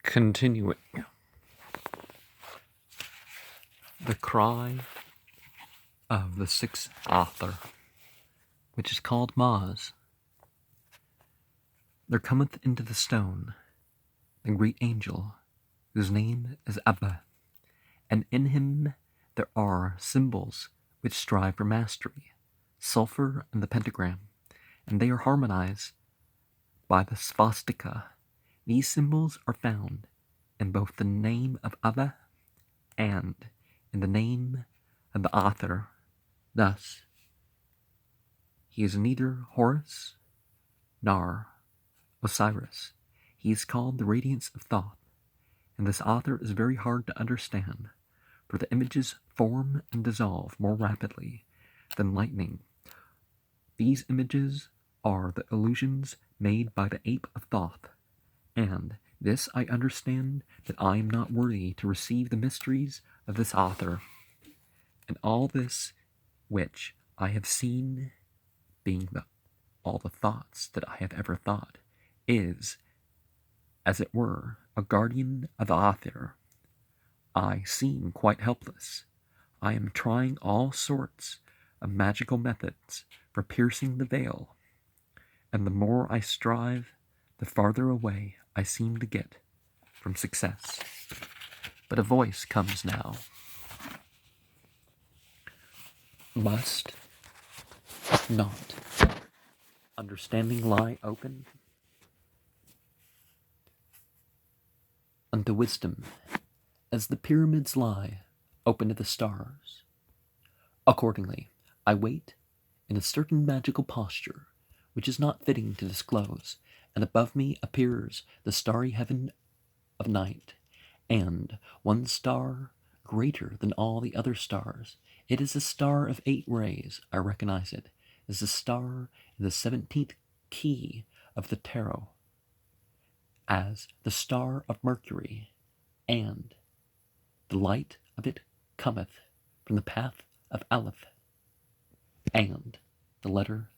Continuing. The cry of the sixth Aethyr, which is called Maz. There cometh into the stone a great angel, whose name is Abba, and in him there are symbols which strive for mastery, sulfur and the pentagram, and they are harmonized by the swastika. These symbols are found in both the name of Abba and in the name of the Aethyr. Thus, he is neither Horus nor Osiris. He is called the radiance of thought, and this Aethyr is very hard to understand, for the images form and dissolve more rapidly than lightning. These images are the illusions made by the ape of thought, and this I understand, that I am not worthy to receive the mysteries of this Aethyr. And all this which I have seen, being all the thoughts that I have ever thought, is, as it were, a guardian of the Aethyr. I seem quite helpless. I am trying all sorts of magical methods for piercing the veil, and the more I strive, the farther away I seem to get from success. But a voice comes now. Must not understanding lie open unto wisdom, as the pyramids lie open to the stars? Accordingly, I wait in a certain magical posture, which is not fitting to disclose, and above me appears the starry heaven of night, and one star greater than all the other stars. It is a star of 8 rays. I recognize it as the star in the 17th key of the tarot, as the star of Mercury, and the light of it cometh from the path of Aleph, and the letter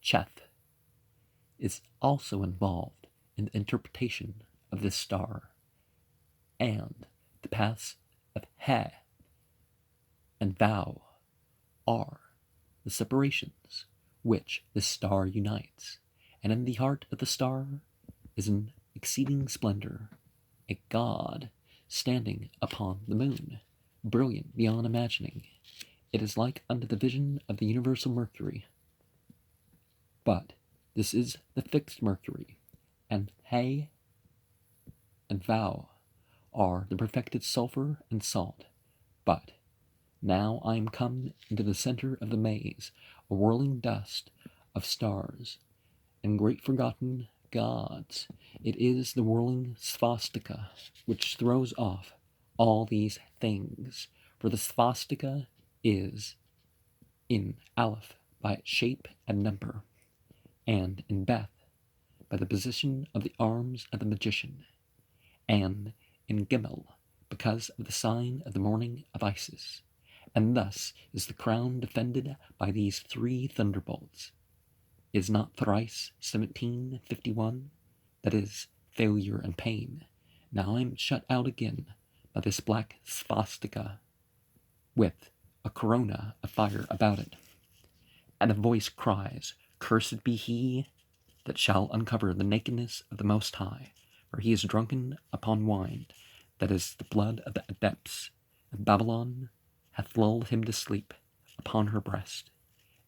Cheth is also involved in the interpretation of this star, and the paths of He and Vow are the separations which this star unites, and in the heart of the star is an exceeding splendor, a god standing upon the moon, brilliant beyond imagining. It is like unto the vision of the universal Mercury, but this is the fixed Mercury, and He and Vow are the perfected sulfur and salt. But now I am come into the center of the maze, a whirling dust of stars and great forgotten gods. It is the whirling swastika which throws off all these things, for the swastika is in Aleph by its shape and number, and in Beth by the position of the arms of the magician, and in Gimel because of the sign of the morning of Isis. And thus is the crown defended by these 3 thunderbolts. Is not thrice 1751? That is failure and pain. Now I am shut out again by this black swastika, with a corona of fire about it. And a voice cries, "Cursed be he that shall uncover the nakedness of the Most High, for he is drunken upon wine, that is the blood of the adepts, and Babylon hath lulled him to sleep upon her breast,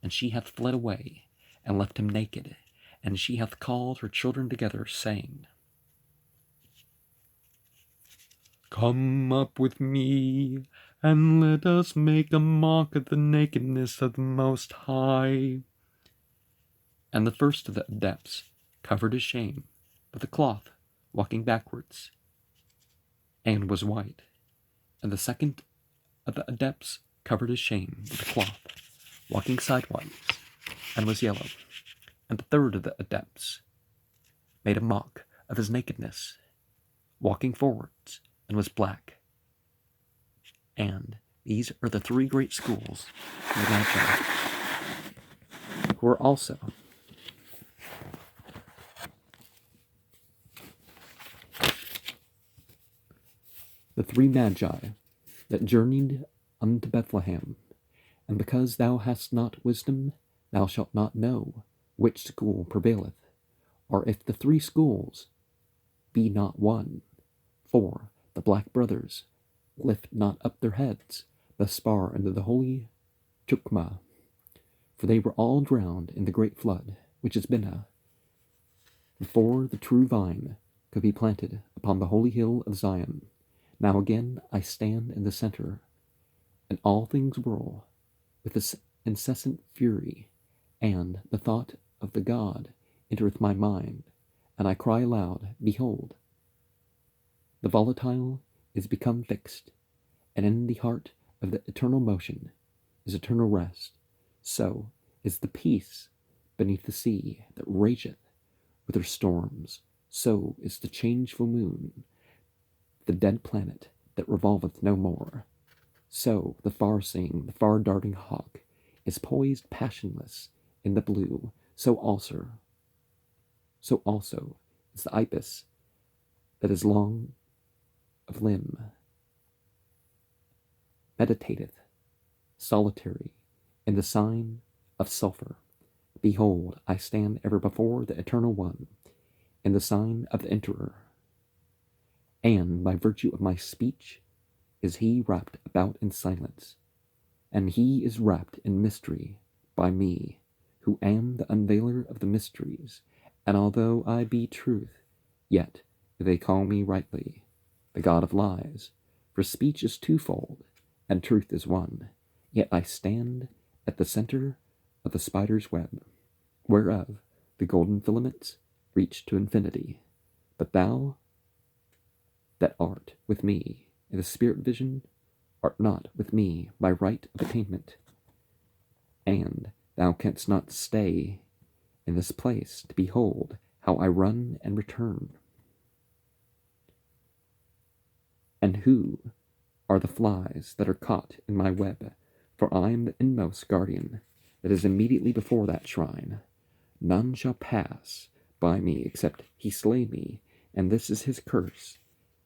and she hath fled away, and left him naked, and she hath called her children together, saying, Come up with me, and let us make a mock of the nakedness of the Most High. And the first of the adepts covered his shame with a cloth, walking backwards, and was white. And the second of the adepts covered his shame with a cloth, walking sidewise, and was yellow. And the third of the adepts made a mock of his nakedness, walking forwards, and was black. And these are the 3 great schools of the Magi, who are also the 3 magi that journeyed unto Bethlehem. And because thou hast not wisdom, thou shalt not know which school prevaileth, or if the 3 schools be not one. For the black brothers lift not up their heads thus far into the holy Chukmah, for they were all drowned in the great flood, which is Binah, before the true vine could be planted upon the holy hill of Zion. Now again I stand in the center, and all things whirl with this incessant fury, and the thought of the God entereth my mind, and I cry aloud, Behold, the volatile is become fixed, and in the heart of the eternal motion is eternal rest. So is the peace beneath the sea that rageth with her storms. So is the changeful moon, the dead planet that revolveth no more. So the far-seeing, the far-darting hawk is poised passionless in the blue. So also is the ibis that is long of limb, meditateth solitary in the sign of sulphur. Behold, I stand ever before the Eternal One, in the sign of the Enterer, and by virtue of my speech is he wrapped about in silence, and he is wrapped in mystery by me, who am the unveiler of the mysteries, and although I be truth, yet they call me rightly the God of lies, for speech is twofold, and truth is one. Yet I stand at the center of the spider's web, whereof the golden filaments reach to infinity. But thou that art with me in the spirit vision art not with me by right of attainment, and thou canst not stay in this place to behold how I run and return. And who are the flies that are caught in my web? For I am the inmost guardian that is immediately before that shrine. None shall pass by me except he slay me, and this is his curse,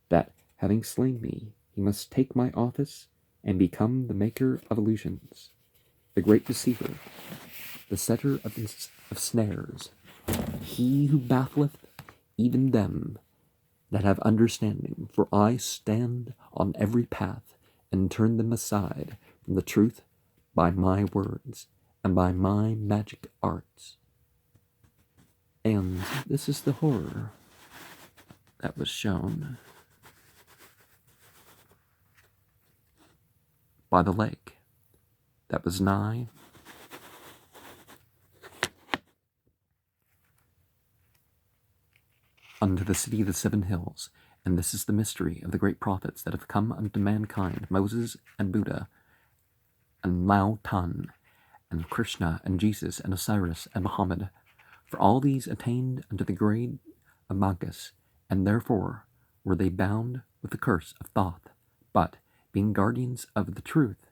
that, having slain me, he must take my office and become the maker of illusions, the great deceiver, the setter of snares, he who baffleth even them that have understanding. For I stand on every path and turn them aside from the truth by my words and by my magic arts. And this is the horror that was shown by the lake that was nigh unto the city of the 7 hills. And this is the mystery of the great prophets that have come unto mankind, Moses and Buddha, and Lao Tan, and Krishna, and Jesus, and Osiris, and Muhammad. For all these attained unto the grade of Magus, and therefore were they bound with the curse of Thoth. But, being guardians of the truth,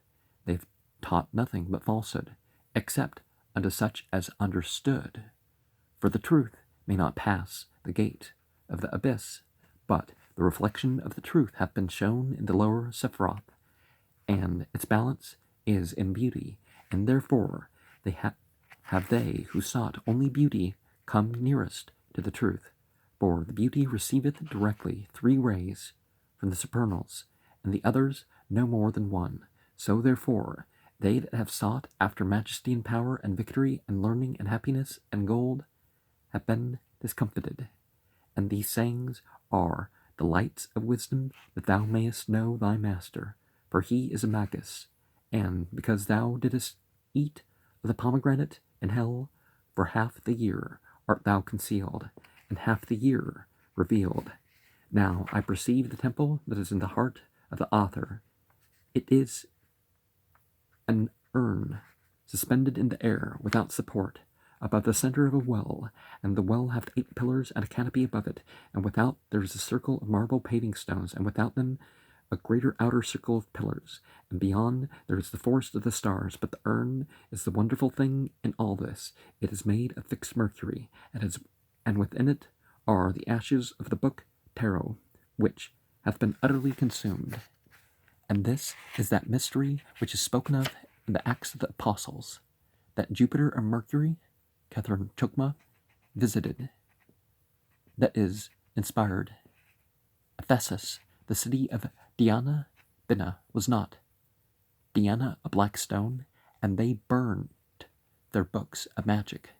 they have taught nothing but falsehood, except unto such as understood. For the truth may not pass the gate of the abyss, but the reflection of the truth hath been shown in the lower Sephiroth, and its balance is in beauty, and therefore they have they who sought only beauty come nearest to the truth. For the beauty receiveth directly 3 rays from the supernals, and the others no more than 1. So therefore they that have sought after majesty and power and victory and learning and happiness and gold have been discomfited. And these sayings are the lights of wisdom, that thou mayest know thy master, for he is a Magus. And because thou didst eat of the pomegranate in hell, for half the year art thou concealed, and half the year revealed. Now I perceive the temple that is in the heart of the Aethyr. It is an urn suspended in the air without support, above the center of a well, and the well hath 8 pillars and a canopy above it, and without there is a circle of marble paving stones, and without them a greater outer circle of pillars, and beyond there is the forest of the stars. But the urn is the wonderful thing in all this. It is made of fixed mercury, and within it are the ashes of the book Tarot, which hath hath been utterly consumed. And this is that mystery which is spoken of in the Acts of the Apostles, that Jupiter and Mercury, Catherine Chukma, visited, that is, inspired. Ephesus, the city of Diana, Bina, was not. Diana a black stone, and they burned their books of magic.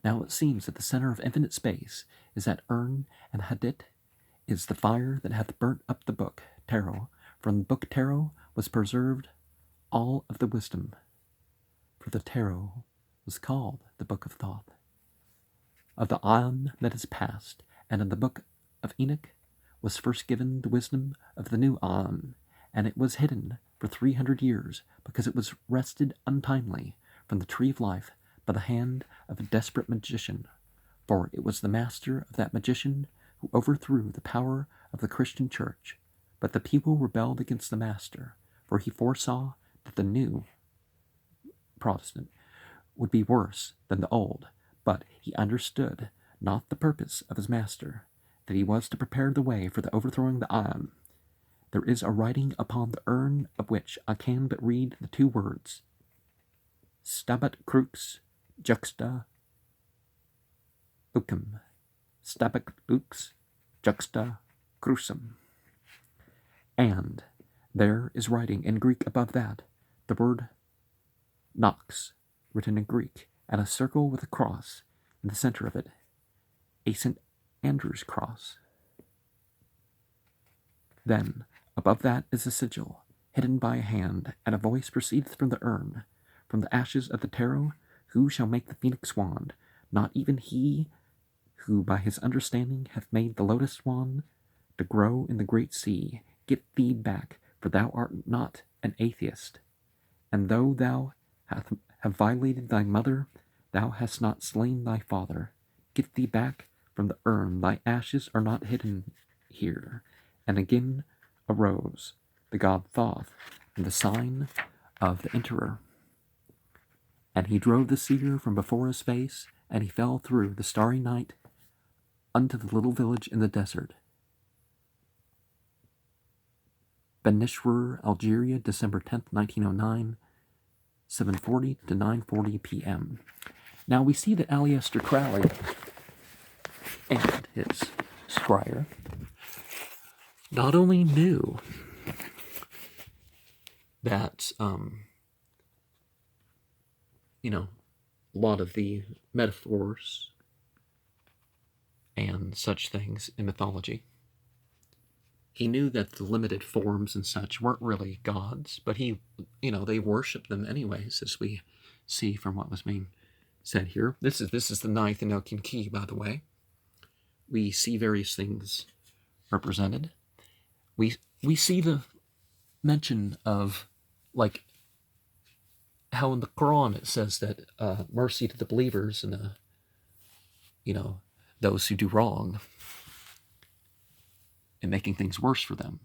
Now it seems that the center of infinite space is that urn, and Hadit is the fire that hath burnt up the book, Tarot. From the book Tarot was preserved all of the wisdom, for the Tarot was called the Book of Thoth, of the Aeon that is past, and in the book of Enoch was first given the wisdom of the new Aeon, and it was hidden for 300 years, because it was wrested untimely from the tree of life by the hand of a desperate magician, for it was the master of that magician who overthrew the power of the Christian church. But the people rebelled against the master, for he foresaw that the new Protestant would be worse than the old, but he understood not the purpose of his master, that he was to prepare the way for the overthrowing the Aeon. There is a writing upon the urn of which I can but read the two words, Stabat crux juxta lucem, Stabat lux juxta crucem. And there is writing in Greek above that, the word Nox, written in Greek, and a circle with a cross in the center of it, a St. Andrew's cross. Then, above that is a sigil, hidden by a hand, and a voice proceedeth from the urn, from the ashes of the Tarot. Who shall make the phoenix wand? Not even he who by his understanding hath made the lotus wand to grow in the great sea. Get thee back, for thou art not an atheist. And though thou have violated thy mother, thou hast not slain thy father. Get thee back from the urn, thy ashes are not hidden here. And again arose the god Thoth in the sign of the Emperor. And he drove the seer from before his face, and he fell through the starry night unto the little village in the desert. Benishwar, Algeria, December 10th, 1909, 7:40 to 9:40 p.m. Now we see that Aleister Crowley and his squire not only knew that, a lot of the metaphors and such things in mythology. He knew that the limited forms and such weren't really gods, but they worshiped them anyways, as we see from what was being said here. This is the ninth Enochian key, by the way. We see various things represented. We see the mention of, like, how in the Quran it says that mercy to the believers and those who do wrong, and making things worse for them.